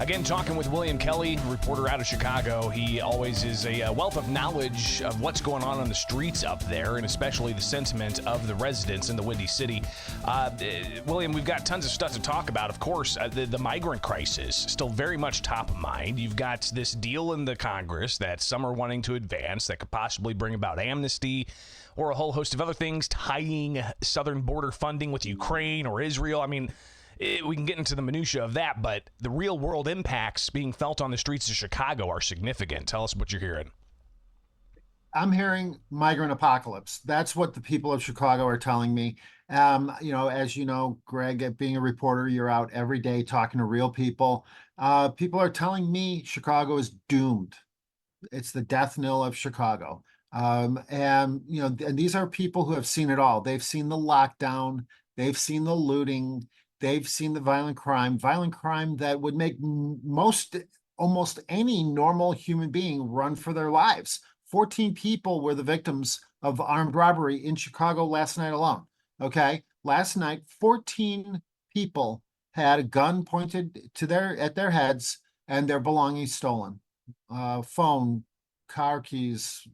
Again, talking with William Kelly, reporter out of Chicago. He always is a wealth of knowledge of what's going on the streets up there, and especially the sentiment of the residents in the Windy City. William, we've got tons of stuff to talk about. Of course, the migrant crisis, still very much top of mind. You've got this deal in the Congress that some are wanting to advance that could possibly bring about amnesty or a whole host of other things, tying southern border funding with Ukraine or Israel. I mean, we can get into the minutia of that, but the real world impacts being felt on the streets of Chicago are significant. Tell us what you're hearing. I'm hearing migrant apocalypse. That's what the people of Chicago are telling me. As you know, Greg, being a reporter, you're out every day talking to real people. People are telling me Chicago is doomed. It's the death knell of Chicago. And these are people who have seen it all. They've seen the lockdown, they've seen the looting, they've seen the violent crime that would make almost any normal human being run for their lives. 14 people were the victims of armed robbery in Chicago last night alone. Okay. Last night, 14 people had a gun pointed at their heads and their belongings stolen. Phone, car keys,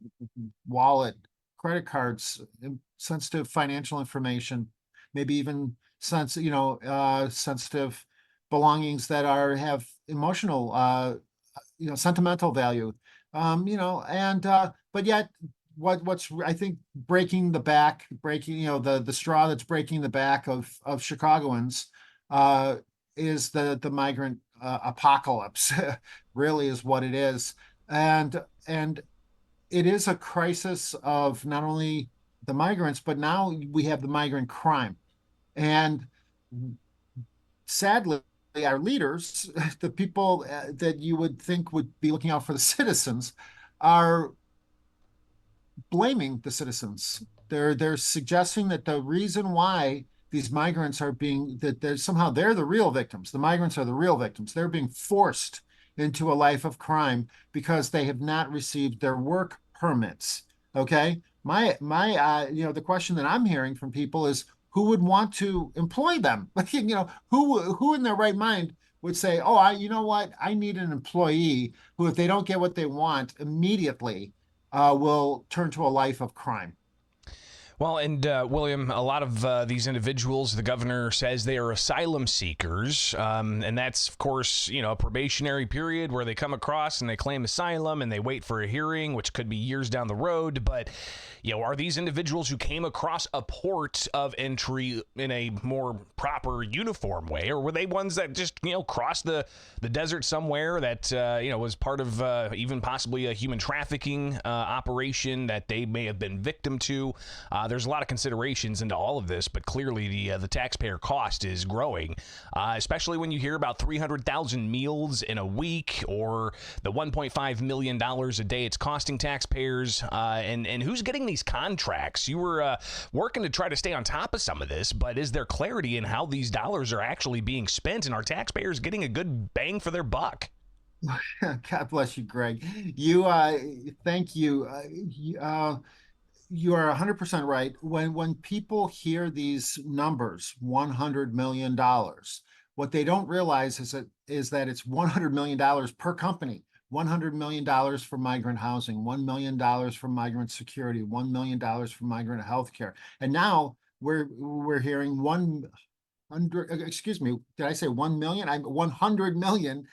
wallet, credit cards, sensitive financial information, maybe even sensitive belongings that have emotional, sentimental value. But yet what's I think breaking, the straw that's breaking the back of Chicagoans is the migrant apocalypse. Really is what it is. And it is a crisis of not only the migrants, but now we have the migrant crime. And sadly, our leaders, the people that you would think would be looking out for the citizens, are blaming the citizens. They're suggesting that the reason why these migrants are they're the real victims. The migrants are the real victims. They're being forced into a life of crime because they have not received their work permits. Okay. The question that I'm hearing from people is, who would want to employ them? Who in their right mind would say, oh, you know what? I need an employee who, if they don't get what they want immediately, will turn to a life of crime. Well, and William, a lot of these individuals, the governor says they are asylum seekers, and that's, of course, a probationary period where they come across and they claim asylum and they wait for a hearing, which could be years down the road. But, are these individuals who came across a port of entry in a more proper uniform way, or were they ones that just, crossed the desert somewhere that, was part of even possibly a human trafficking operation that they may have been victim to? There's a lot of considerations into all of this, but clearly the taxpayer cost is growing, especially when you hear about 300,000 meals in a week or the $1.5 million a day it's costing taxpayers. And who's getting these contracts? You were working to try to stay on top of some of this, but is there clarity in how these dollars are actually being spent, and are taxpayers getting a good bang for their buck? God bless you, Greg. Thank you. You are 100% right. When people hear these numbers, $100 million, what they don't realize is that it's $100 million per company. $100 million for migrant housing, $1 million for migrant security, $1 million for migrant health care. And now we're hearing 100, excuse me, did I say 1 million? I'm 100 million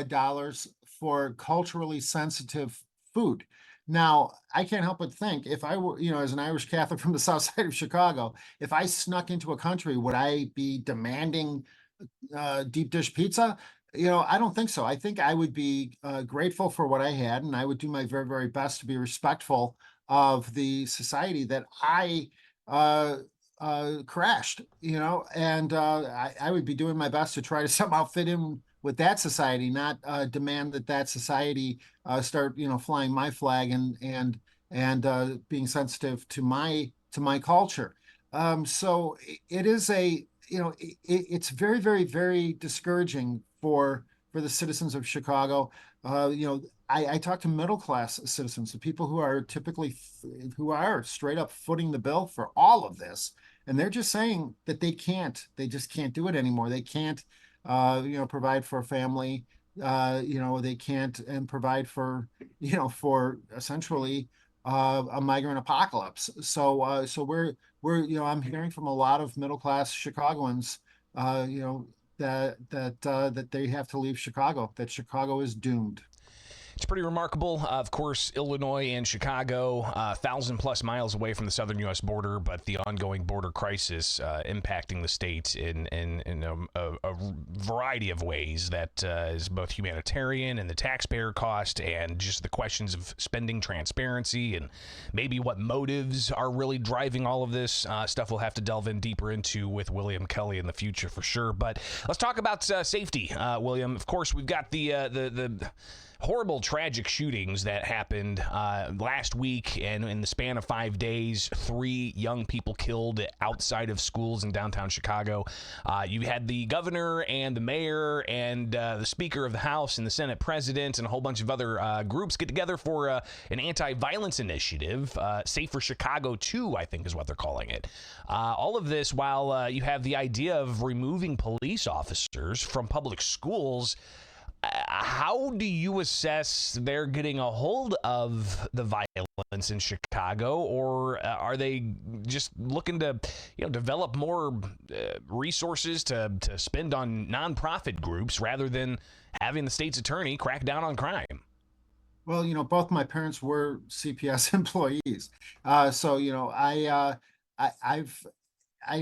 dollars for culturally sensitive food. Now, I can't help but think, if I were, as an Irish Catholic from the south side of Chicago, if I snuck into a country, would I be demanding deep dish pizza? I don't think so. I think I would be grateful for what I had, and I would do my very, very best to be respectful of the society that I crashed, and I would be doing my best to try to somehow fit in with that society, not demand that society start, flying my flag and being sensitive to my culture. So it is it's very, very, very discouraging for the citizens of Chicago. I talk to middle class citizens, the people who are who are straight up footing the bill for all of this, and they're just saying that they just can't do it anymore. They can't provide for a family. They can't and provide for, for essentially a migrant apocalypse. So I'm hearing from a lot of middle class Chicagoans, that they have to leave Chicago, that Chicago is doomed. It's pretty remarkable. Of course, Illinois and Chicago, 1,000+ miles away from the southern U.S. border, but the ongoing border crisis impacting the state in a variety of ways that is both humanitarian and the taxpayer cost, and just the questions of spending transparency and maybe what motives are really driving all of this stuff. We'll have to delve in deeper into with William Kelly in the future for sure. But let's talk about safety, William. Of course, we've got the horrible, tragic shootings that happened last week, and in the span of 5 days, 3 young people killed outside of schools in downtown Chicago. You had the governor and the mayor and the Speaker of the House and the Senate President and a whole bunch of other groups get together for an anti-violence initiative. Safer Chicago 2, I think is what they're calling it. All of this while you have the idea of removing police officers from public schools. How do you assess they're getting a hold of the violence in Chicago, or are they just looking to, develop more resources to spend on nonprofit groups rather than having the state's attorney crack down on crime? Well, both my parents were CPS employees. So, I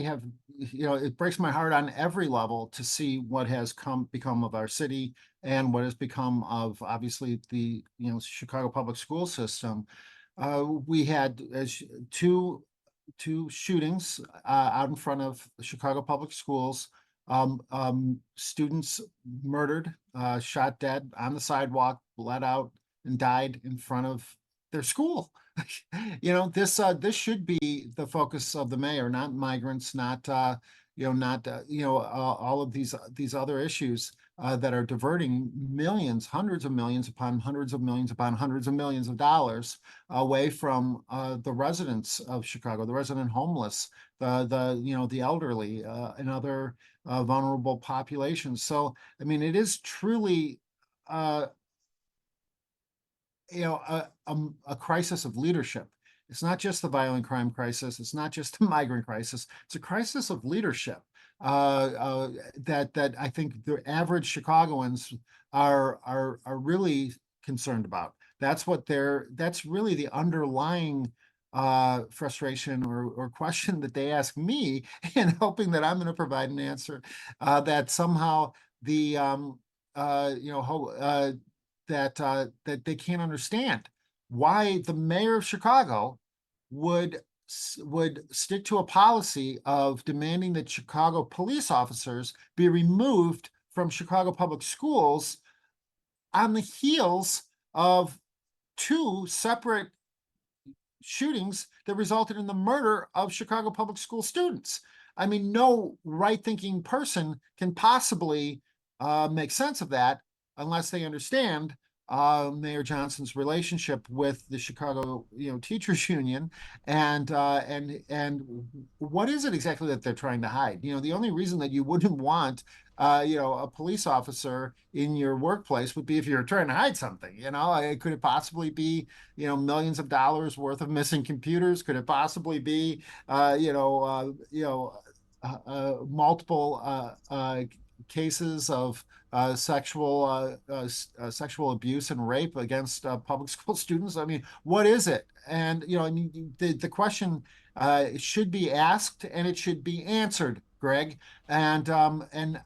have, it breaks my heart on every level to see what has become of our city and what has become of, obviously, the, Chicago public school system. We had two shootings out in front of the Chicago public schools. Students murdered, shot dead on the sidewalk, bled out, and died in front of their school. This should be the focus of the mayor, not migrants, not all of these other issues that are diverting millions, hundreds of millions upon hundreds of millions upon hundreds of millions of dollars away from the residents of Chicago, the resident homeless, the elderly, and other vulnerable populations. So, I mean, it is truly a crisis of leadership. It's not just the violent crime crisis. It's not just the migrant crisis. It's a crisis of leadership that I think the average Chicagoans are really concerned about. That's really the underlying frustration or question that they ask me, and hoping that I'm going to provide an answer that somehow the that they can't understand why the mayor of Chicago would stick to a policy of demanding that Chicago police officers be removed from Chicago public schools on the heels of 2 separate shootings that resulted in the murder of Chicago public school students. I mean, no right-thinking person can possibly make sense of that unless they understand Mayor Johnson's relationship with the Chicago, teachers union, and what is it exactly that they're trying to hide? The only reason that you wouldn't want, a police officer in your workplace would be if you're trying to hide something. Could it possibly be, millions of dollars worth of missing computers? Could it possibly be, multiple cases of sexual abuse and rape against public school students? I mean, what is it? And the question should be asked, and it should be answered, Greg. And to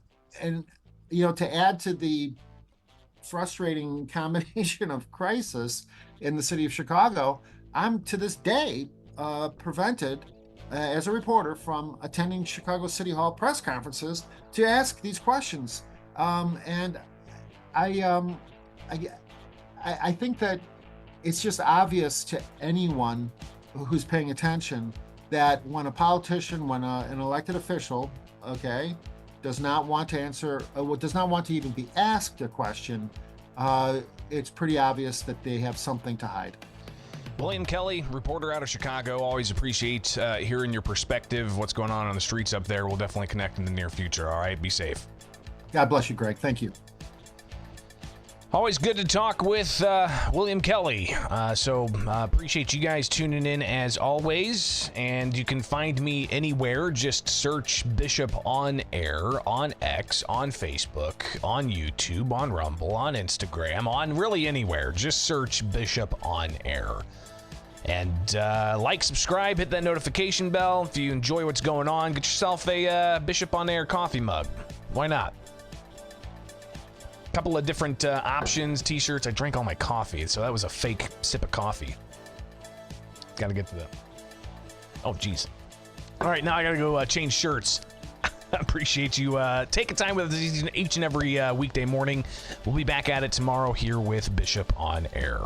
add to the frustrating combination of crisis in the city of Chicago, I'm to this day prevented as a reporter from attending Chicago City Hall press conferences to ask these questions. And I think that it's just obvious to anyone who's paying attention that when a politician, when an elected official, does not want to answer, does not want to even be asked a question, it's pretty obvious that they have something to hide. William Kelly, reporter out of Chicago. Always appreciate hearing your perspective, what's going on the streets up there. We'll definitely connect in the near future. All right, be safe. God bless you, Greg. Thank you. Always good to talk with William Kelly. So appreciate you guys tuning in as always. And you can find me anywhere. Just search Bishop on Air on X, on Facebook, on YouTube, on Rumble, on Instagram, on really anywhere. Just search Bishop on Air. And like, subscribe, hit that notification bell. If you enjoy what's going on, get yourself a Bishop on Air coffee mug. Why not? Couple of different options, t-shirts. I drank all my coffee, so that was a fake sip of coffee. Gotta get to the... Oh, geez. All right, now I gotta go change shirts. Appreciate you taking time with us each and every weekday morning. We'll be back at it tomorrow here with Bishop on Air.